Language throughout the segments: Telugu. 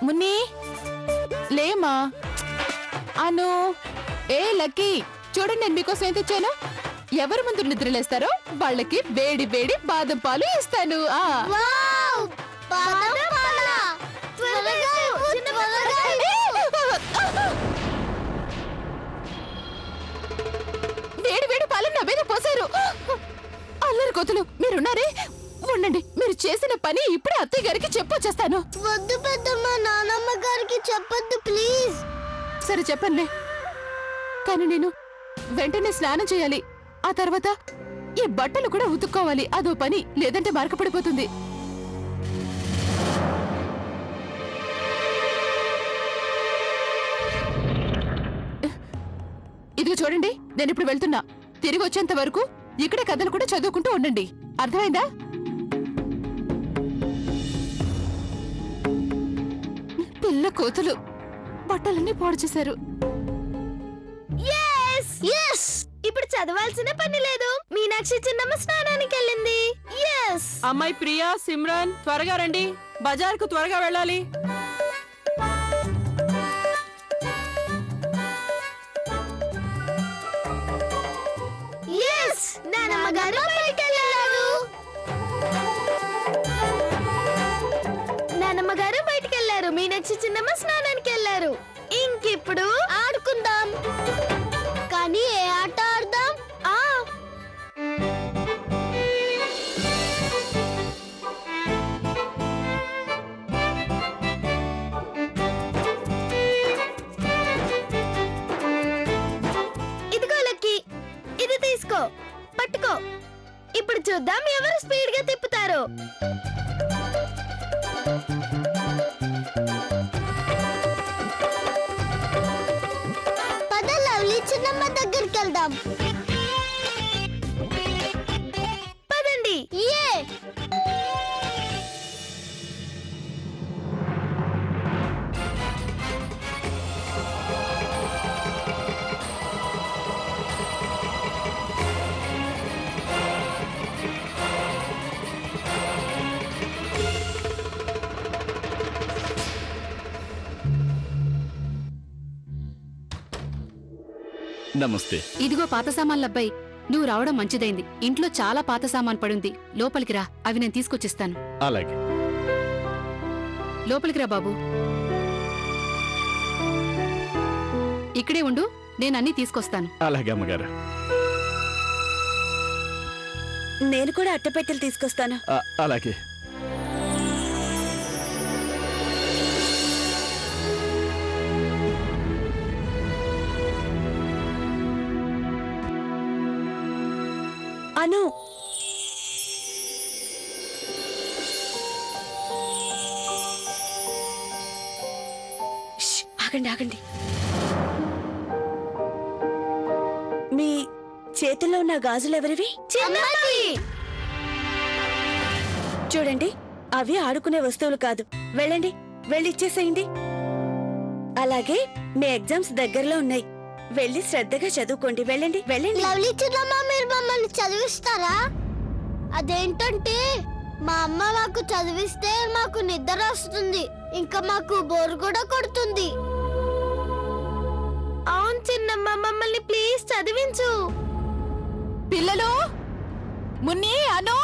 మున్ని లేమా అను ఏ లక్కీ చూడండి నేను మీకోసం ఏం తెచ్చాను ఎవరు ముందు నిద్రలేస్తారో వాళ్ళకి వేడి వేడి బాదం పాలు ఇస్తాను వేడి వేడి పాలు నా మీద పోసారు అల్లరి కోతులు మీరున్నారే ఉండండి మీరు చేసిన పని ఇప్పుడే అత్తయ్య గారికి చెప్పొచ్చేస్తాను వద్దు పెద్దమ్మ నానమ్మ గారికి చెప్పొద్దు ప్లీజ్ సరే చెప్పండి కానీ నేను వెంటనే స్నానం చేయాలి ఆ తర్వాత ఈ బట్టలు కూడా ఉతుక్కోవాలి అదో పని లేదంటే మరకపడిపోతుంది ఇదిగో చూడండి నేను ఇప్పుడు వెళ్తున్నా తిరిగి వచ్చేంత వరకు ఇక్కడే కథలు కూడా చదువుకుంటూ ఉండండి అర్థమైందా పిల్ల కోతులు బట్టలన్నీ పాడు చేశారు ఇప్పుడు చదవాల్సిన పని లేదు మీనాక్షి చిన్నమ్మ స్నానానికి వెళ్ళింది అమ్మాయి ప్రియా సిమ్రన్ త్వరగా రండి బజార్కు త్వరగా వెళ్ళాలి నానమ్మ గారు బయటికి వెళ్ళారు నానమ్మ గారు బయటికి వెళ్ళారు మీనాక్షి చిన్నమ్మ స్నానానికి వెళ్ళారు ఇంకిప్పుడు ఆడుకుందాం కానీ ఏ ఆట ఆడదాం ఇదిగో లక్కీ ఇది తీసుకో పట్టుకో ఇప్పుడు చూద్దాం ఎవరు స్పీడ్ గా తిప్పుతారో పద లవ్లీ చిన్నమ్మ దగ్గరికి వెళ్దాం పదండి నమస్తే ఇదిగో పాత సామాన్లబ్బాయి నువ్వు రావడం మంచిదైంది ఇంట్లో చాలా పాత సామాన్ పడుంది లోపలికి రా అవి నేను తీసుకొచ్చిస్తాను అలాగే లోపలికి రా బాబు ఇక్కడే ఉండు నేను అన్నీ తీసుకొస్తాను అలాగే అమ్మగారు నేను కూడా అట్టపెట్టెలు తీసుకొస్తాను అలాగే అను ఆగండి ఆగండి మీ చేతుల్లో ఉన్న గాజులెవరివి చూడండి అవి ఆడుకునే వస్తువులు కాదు వెళ్ళండి వెళ్ళి ఇచ్చేసేయండి అలాగే మీ ఎగ్జామ్స్ దగ్గరలో ఉన్నాయి వెళ్ళి శ్రద్ధగా చదువుకోండి వెళ్ళండి వెళ్ళండి లవ్లీ చిన్నమ్మ మీరు మమ్మల్ని చదివిస్తారా అదేంటంటే మా అమ్మ మాకు చదివిస్తే మాకు నిద్ర వస్తుంది ఇంకా మాకు బోర్ కూడా కొడుతుంది అవును చిన్నమ్మ మమ్మల్ని ప్లీజ్ చదివించు పిల్లలు మున్ని అను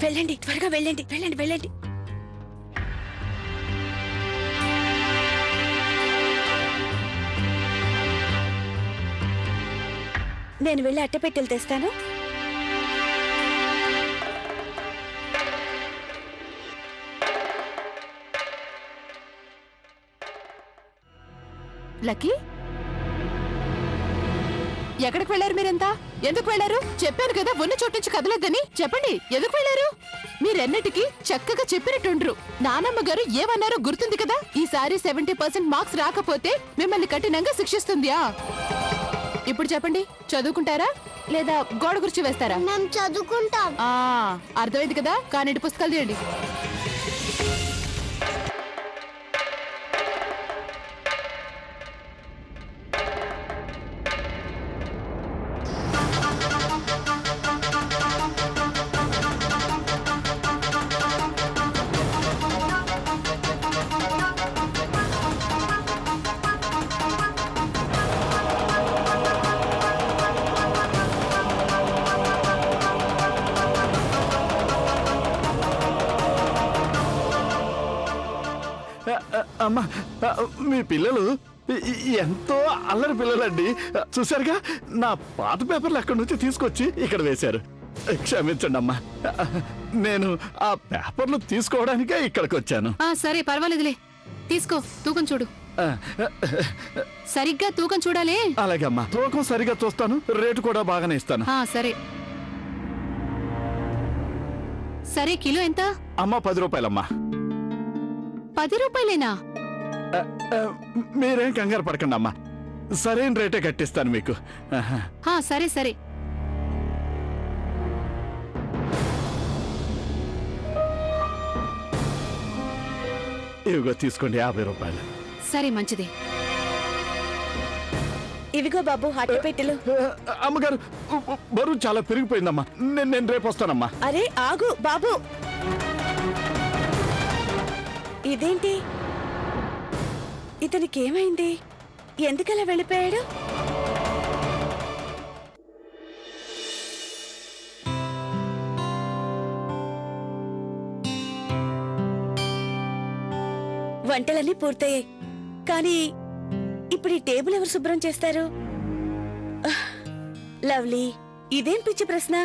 వెళ్ళండి త్వరగా వెళ్ళండి వెళ్ళండి వెళ్ళండి నేను వెళ్ళి అట్టపెట్టెలు తెస్తాను లక్కీ ఎక్కడికి వెళ్ళారు మీరంతా ఎందుకు వెళ్ళారు చెప్పాను కదా ఉన్న చోటు నుంచి కదలొద్దని చెప్పండి ఎందుకు వెళ్ళారు మీరెన్నటికీ చక్కగా చెప్పినట్టుండ్రు నానమ్మ గారు ఏమన్నారో గుర్తుంది కదా ఈసారి 70% మార్క్స్ రాకపోతే మిమ్మల్ని కఠినంగా శిక్షిస్తుంది ఇప్పుడు చెప్పండి చదువుకుంటారా లేదా గోడ గురించి వేస్తారా మేము చదువుకుంటాం అర్థమైంది కదా కానీ పుస్తకాలు తీయండి అమ్మా, మీ పిల్లలు ఎంతో అల్లరి పిల్లలండి. చూశారుగా, నా పాత పేపర్లు అక్కడి నుంచి తీసుకొచ్చి ఇక్కడ వేశారు. క్షమించండి అమ్మా, నేను ఆ పేపర్లు తీసుకోవడానికే ఇక్కడికి వచ్చాను. సరే పర్వాలేదులే, తీసుకో. తూకం చూడు, సరిగ్గా తూకం చూడాలి. అలాగే అమ్మా, తూకం సరిగా చూస్తాను, రేటు కూడా బాగానే ఇస్తాను. సరే సరే, కిలో ఎంత? అమ్మా 10 రూపాయలమ్మా. 10 రూపాయలేనా? మీరేం కంగారు పడకండి అమ్మా, సరైన రేటే కట్టిస్తాను మీకు. సరే సరే. ఇవిగో తీసుకోండి 50 రూపాయలు. సరే మంచిది. ఇవిగో బాబు అట్టపెట్టెలు. అమ్మగారు, బరువు చాలా పెరిగిపోయిందమ్మా, నేను రేపు వస్తానమ్మా. అరే ఆగు బాబు, ఇదేంటి? ఇతనికి ఏమైంది? ఎందుకలా వెళ్ళిపోయాడు? వంటలన్నీ పూర్తయ్యాయి, కానీ ఇప్పుడు ఈ టేబుల్ ఎవరు శుభ్రం చేస్తారు? లవ్లీ, ఇదేం పిచ్చి ప్రశ్న.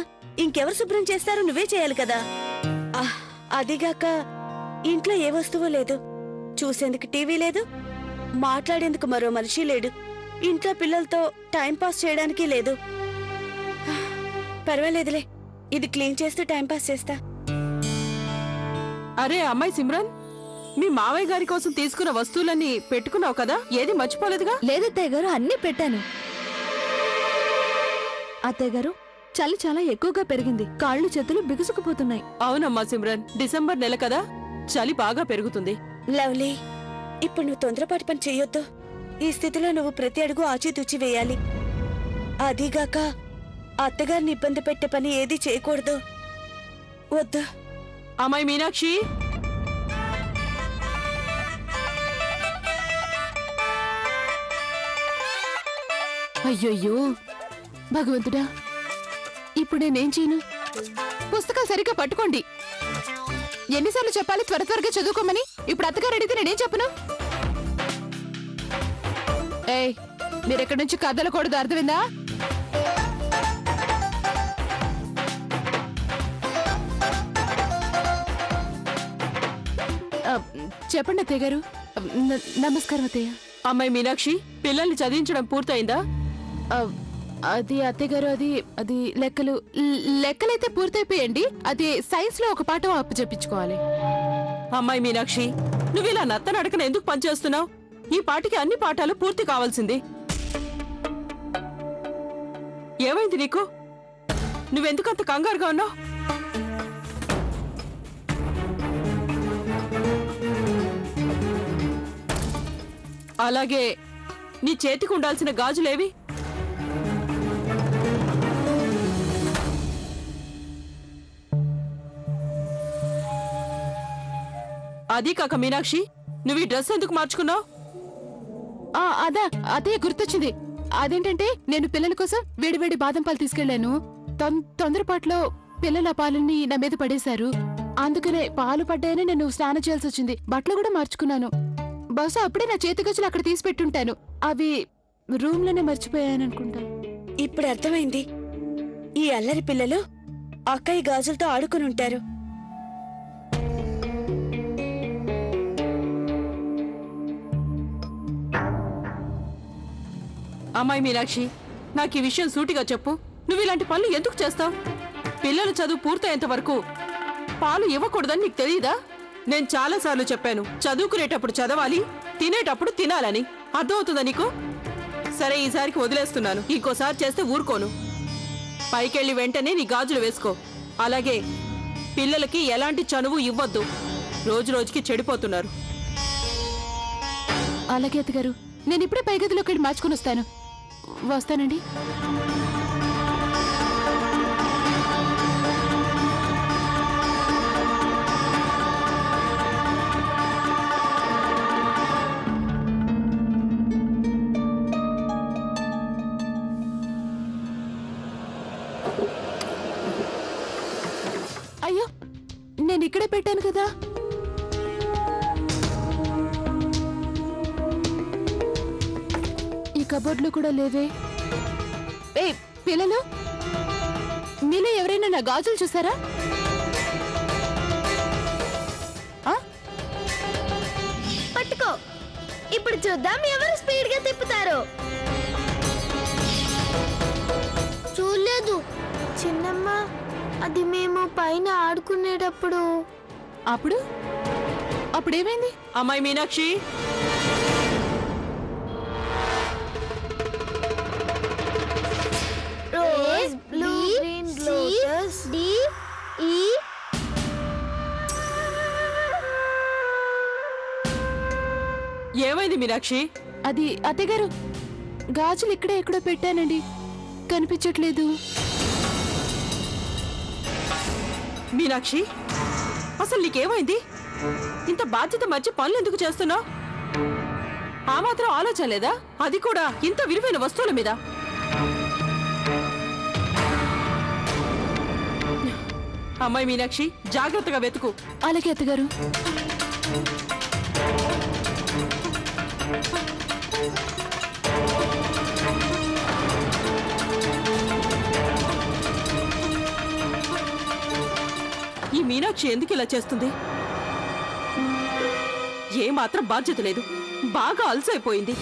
ఇంకెవరు శుభ్రం చేస్తారు? నువ్వే చేయాలి కదా. అదిగాక ఇంట్లో ఏ వస్తువు లేదు, చూసేందుకు టీవీ లేదు, మాట్లాడేందుకు మరో మనిషి లేడు, ఇంట్లో పిల్లలతో టైం పాస్ చేయడానికి లేదు. పర్వాలేదులే, ఇది క్లీన్ చేస్తూ టైం పాస్ చేస్తా. అరే అమ్మాయి సిమ్రన్, మీ మావయ్య గారి కోసం తీసుకున్న వస్తువులన్నీ పెట్టుకున్నావు కదా, ఏది మర్చిపోలేదుగా? లేదత్తయ్య గారు, అన్నీ పెట్టాను. అత్తయ్య గారు, చలి చాలా ఎక్కువగా పెరిగింది, కాళ్ళు చేతులు బిగుసుకుపోతున్నాయి. అవునమ్మా సిమ్రన్, డిసెంబర్ నెల కదా, చలి బాగా పెరుగుతుంది. లవ్లీ, ఇప్పుడు నువ్వు తొందరపాటు పని చెయ్యొద్దు. ఈ స్థితిలో నువ్వు ప్రతి అడుగు ఆచితూచి వేయాలి. అదిగాక అత్తగారిని ఇబ్బంది పెట్టే పని ఏది చేయకూడదు. వద్దు. అమ్మాయి మీనాక్షి, అయ్యయ్యో భగవంతుడా, ఇప్పుడు నేనేం చేయను? పుస్తకాలు సరిగ్గా పట్టుకోండి. ఎన్నిసార్లు చెప్పాలి త్వర త్వరగా చదువుకోమని? ఇప్పుడు అత్తగారు అడిగితే నేనేం చెప్పను? ఏయ్, మీరెక్కడి నుంచి కదలకూడదు, అర్థమైందా? చెప్పండి అత్తయ్య గారు. నమస్కారం అత్తయ్య. అమ్మాయి మీనాక్షి, పిల్లల్ని చదివించడం పూర్తయిందా? అది అత్తయ్య గారు, అది లెక్కలైతే పూర్తయిపోయండి. అది సైన్స్ లో ఒక పాఠం అప్పచెప్పించుకోవాలి. అమ్మాయి మీనాక్షి, నువ్వు ఇలా నత్తనడకన ఎందుకు పనిచేస్తున్నావు? ఈ పాటికి అన్ని పాఠాలు పూర్తి కావాల్సింది. ఏమైంది నీకు? నువ్వెందుకంత కంగారుగా ఉన్నావు? అలాగే నీ చేతికి ఉండాల్సిన గాజులేవి? అదీ కాక మీనాక్షి, నువ్వు ఈ డ్రెస్ ఎందుకు మార్చుకున్నావు? అదా అదే గుర్తొచ్చింది. అదేంటంటే, నేను పిల్లల కోసం వేడివేడి బాదం పాలు తీసుకెళ్లాను. తొందరపాట్లో పిల్లల పాలని నా మీద పడేశారు. అందుకనే పాలు పడ్డాయని నేను స్నానం చేయాల్సి వచ్చింది. బట్టలు కూడా మార్చుకున్నాను. బహుశా అప్పుడే నా చేతి గజ్జలు అక్కడ తీసి పెట్టుంటాను. అవి రూమ్ లోనే మర్చిపోయాననుకుంటా. ఇప్పుడు అర్థమైంది. ఈ అల్లరి పిల్లలు అక్కయ్య గాజులతో ఆడుకుని ఉంటారు. అమ్మాయి మీనాక్షి, నాకు ఈ విషయం సూటిగా చెప్పు. నువ్వు ఇలాంటి పనులు ఎందుకు చేస్తావు? పిల్లల చదువు పూర్తయ్యేంత వరకు పాలు ఇవ్వకూడదని నీకు తెలియదా? నేను చాలాసార్లు చెప్పాను, చదువుకునేటప్పుడు చదవాలి, తినేటప్పుడు తినాలని. అర్థమవుతుందా నీకు? సరే, ఈసారికి వదిలేస్తున్నాను. ఇంకోసారి చేస్తే ఊరుకోను. పైకెళ్ళి వెంటనే నీ గాజులు వేసుకో. అలాగే పిల్లలకి ఎలాంటి చనువు ఇవ్వద్దు. రోజు రోజుకి చెడిపోతున్నారు. అలాగే అత్తగారు, నేను ఇప్పుడే పై గదిలోకి వెళ్ళి మార్చుకుని వస్తానండి. అయ్యో, నేను ఇక్కడే పెట్టాను కదా. కబోర్డ్లో కూడా లేవే. ఏ పిల్లలు, మీలో ఎవరైనా నా గాజులు చూసారా? పట్టుకో. ఇప్పుడు చూద్దాం ఎవరు స్పీడ్ గా తిప్పుతారో. చూడలేదు చిన్నమ్మ, అది మేము పైన ఆడుకునేటప్పుడు. అప్పుడేమైంది? అమ్మాయి Meenakshi, rose, blue, green, lotus, D, E. ఏమైంది మీనాక్షి? అది అత్తగారు, గాజులు ఇక్కడే ఎక్కడో పెట్టానండి, కనిపించట్లేదు. మీనాక్షి, అసలు నీకేమైంది? ఇంత బాధ్యత మధ్య పనులు ఎందుకు చేస్తున్నావు? ఆ మాత్రం ఆలోచన లేదా? అది కూడా ఇంత విలువైన వస్తువుల మీద. అమ్మాయి మీనాక్షి, జాగ్రత్తగా వెతుకు. అలాగే అత్తగారు. ఈ మీనాక్షి ఎందుకు ఇలా చేస్తుంది? ఏ మాత్రం బాధ్యత లేదు, బాగా అలసైపోయింది.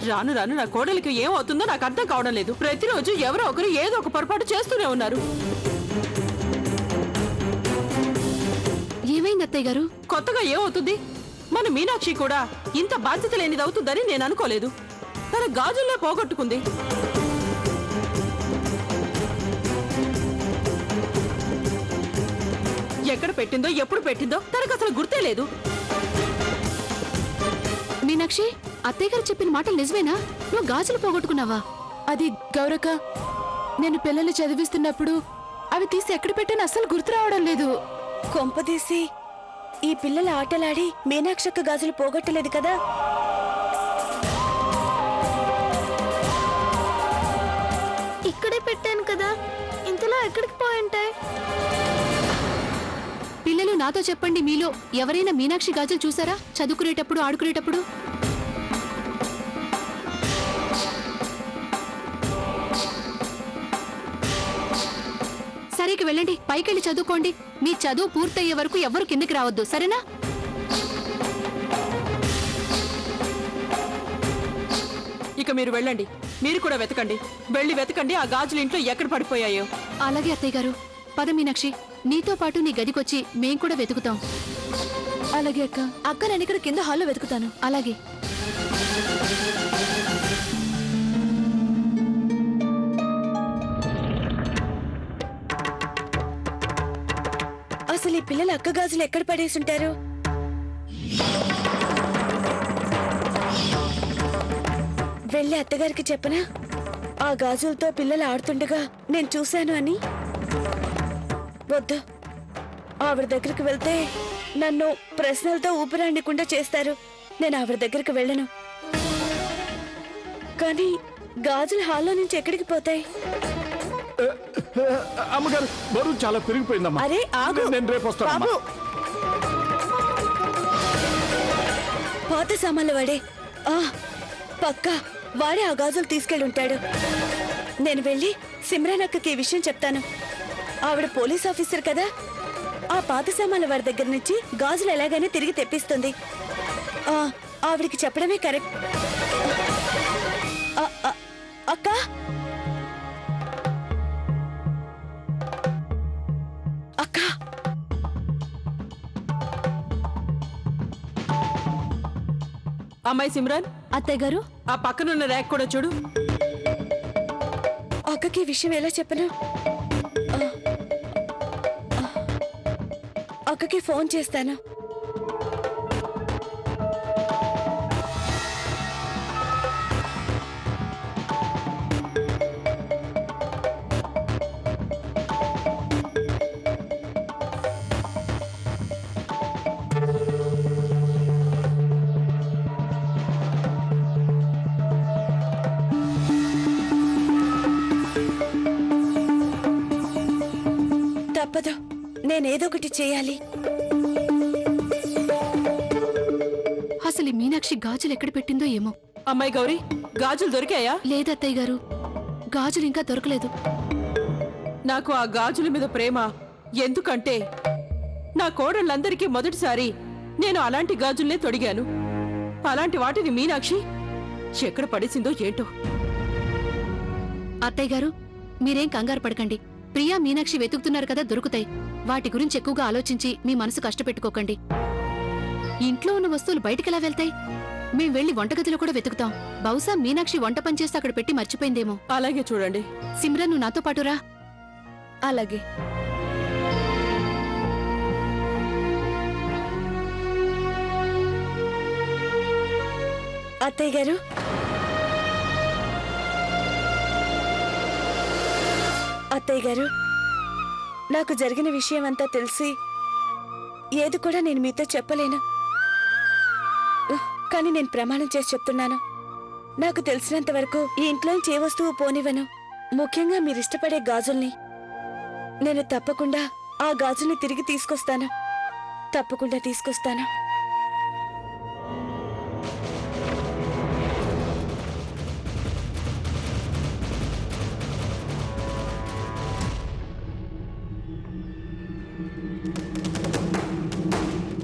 రాను రాను నా కోడలికి ఏమవుతుందో నాకు అర్థం కావడం లేదు. ప్రతిరోజు ఎవరో ఒకరు ఏదో ఒక పొరపాటు చేస్తూనే ఉన్నారు. ఏమైంది అత్తయ్య గారు? కొత్తగా ఏమవుతుంది? మన మీనాక్షి కూడా ఇంత బాధ్యత లేనిది అవుతుందని నేను అనుకోలేదు. తన గాజుల్లే పోగొట్టుకుంది. ఎక్కడ పెట్టిందో ఎప్పుడు పెట్టిందో తనకు అసలు గుర్తే లేదు. మీనాక్షి, అత్తయ్య గారు చెప్పిన మాటలు నిజమేనా? నువ్వు గాజులు పోగొట్టుకున్నావా? అది గౌరక్క, నేను పిల్లల్ని చదివిస్తున్నప్పుడు అవి తీసి ఎక్కడ పెట్టాను అస్సలు గుర్తు రావడం లేదు. కొంపదీసి ఈ పిల్లల ఆటలాడి మీనాక్షక్క గాజులు పోగొట్టలేదు కదా? ఇక్కడే పెట్టాను కదా, ఇంతలో ఎక్కడికి పోయింటాయి? పిల్లలు నాతో చెప్పండి, మీలో ఎవరైనా మీనాక్షి గాజులు చూసారా చదువుకునేటప్పుడు, ఆడుకునేటప్పుడు? సరేకి వెళ్ళండి, పైకెళ్ళి చదువుకోండి. మీ చదువు పూర్తయ్యే వరకు ఎవరు కిందకి రావద్దు, సరేనా? ఇక మీరు వెళ్ళండి. మీరు కూడా వెతకండి. వెళ్ళి వెతకండి ఆ గాజులు ఇంట్లో ఎక్కడ పడిపోయాయో. అలాగే అత్తయ్య గారు. పద మీనాక్షి, నీతో పాటు నీ గదికొచ్చి మేం కూడా వెతుకుతాం. అలాగే అక్క. అక్క నేను ఇక్కడ కింద హాల్లో వెతుకుతాను. అలాగే. అసలు ఈ పిల్లల అక్క గాజులు ఎక్కడ పడేసుంటారు? వెళ్ళి అత్తగారికి చెప్పనా ఆ గాజులతో పిల్లలు ఆడుతుండగా నేను చూశాను అని? వద్దు, ఆవిడ దగ్గరికి వెళ్తే నన్ను ప్రశ్నలతో ఊపిరాడకుండా చేస్తారు. నేను ఆవిడ దగ్గరికి వెళ్ళను. కానీ గాజులు హాల్లో నుంచి ఎక్కడికి పోతాయి? అమ్మగారు, బరువు చాలా పెరిగిపోయిందమ్మా. అరే ఆగు, నేను రేపు వస్తాను. బాబు. పాత సామాన్లు వాడే. పక్కా వాడే ఆ గాజులు తీసుకెళ్ళుంటాడు. నేను వెళ్ళి సిమ్రాన్ అక్కకి ఈ విషయం చెప్తాను. ఆవిడ పోలీస్ ఆఫీసర్ కదా, ఆ పాత సామాన్ల వారి దగ్గర నుంచి గాజులు ఎలాగైనా తిరిగి తెప్పిస్తుంది. ఆవిడికి చెప్పడమే కరెక్ట్. అక్క, అక్క, అమ్మాయి సిమ్రాన్, అత్తయ్య గారు, ఆ పక్కనున్న ర్యాక్ కూడా చూడు. అక్కకి ఈ విషయం ఎలా చెప్పను? అక్కకి ఫోన్ చేస్తాను. తప్పదు, నేనేదో ఒకటి చేయాలి. అసలు ఈ మీనాక్షి గాజులు ఎక్కడ పెట్టిందో ఏమో. అమ్మాయి గౌరీ, గాజులు దొరికాయా? లేదత్తయ్య గారు, గాజులు ఇంకా దొరకలేదు. నాకు ఆ గాజుల మీద ప్రేమ ఎందుకంటే నా కోడళ్ళందరికీ మొదటిసారి నేను అలాంటి గాజుల్నే తొడిగాను. అలాంటి వాటిని మీనాక్షి ఎక్కడ పడేసిందో ఏంటో. అత్తయ్య గారు, మీరేం కంగారు పడకండి. ప్రియా, మీనాక్షి వెతుకుతున్నారు కదా, దొరుకుతాయి. వాటి గురించి ఎక్కువగా ఆలోచించి మీ మనసు కష్టపెట్టుకోకండి. ఇంట్లో ఉన్న వస్తువులు బయటికెలా వెళ్తాయి? మేం వెళ్లి వంటగదిలో కూడా వెతుకుతాం. బహుశా మీనాక్షి వంట పని చేస్తే అక్కడ పెట్టి మర్చిపోయిందేమో. అలాగే చూడండి. సిమ్రన్, నువ్వు నాతో పాటురా. అలాగే. అత్తయ్య గారు, అత్తయ్య గారు, నాకు జరిగిన విషయం అంతా తెలిసి ఏది కూడా నేను మీతో చెప్పలేను. కానీ నేను ప్రమాణం చేసి చెప్తున్నాను, నాకు తెలిసినంత వరకు ఈ ఇంట్లోంచి ఏ వస్తువు పోనివ్వను. ముఖ్యంగా మీరు ఇష్టపడే గాజుల్ని. నేను తప్పకుండా ఆ గాజుల్ని తిరిగి తీసుకొస్తాను. తప్పకుండా తీసుకొస్తాను.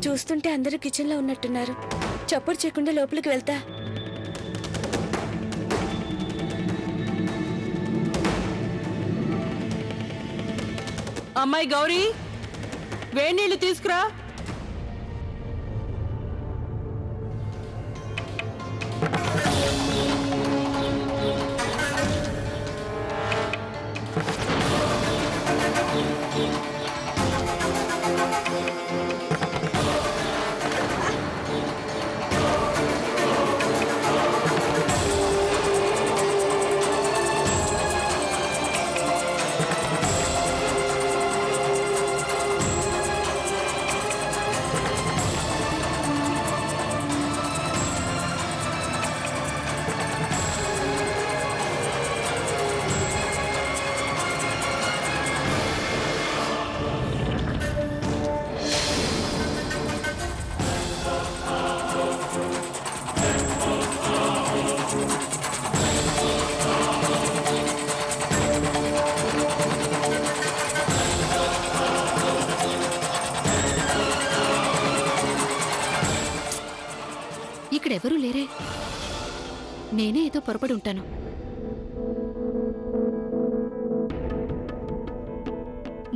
చూస్తుంటే అందరూ కిచెన్లో ఉన్నట్టున్నారు. చప్పుడు చేయకుండా లోపలికి వెళ్తా. అమ్మాయి గౌరీ, వేణీళ్లు తీసుకురా. ఇక్కడెవరూ లేరే. నేనే ఏదో పొరపడి ఉంటాను.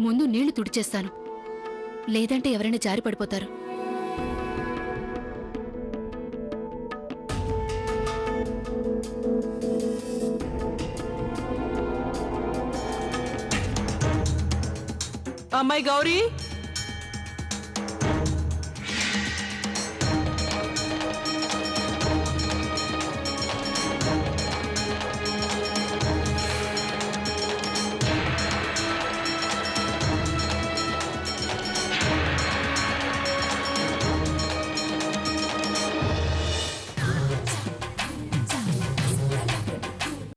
ముందు నీళ్లు తుడిచేస్తాను, లేదంటే ఎవరైనా జారి పడిపోతారు. అమ్మాయి గౌరీ,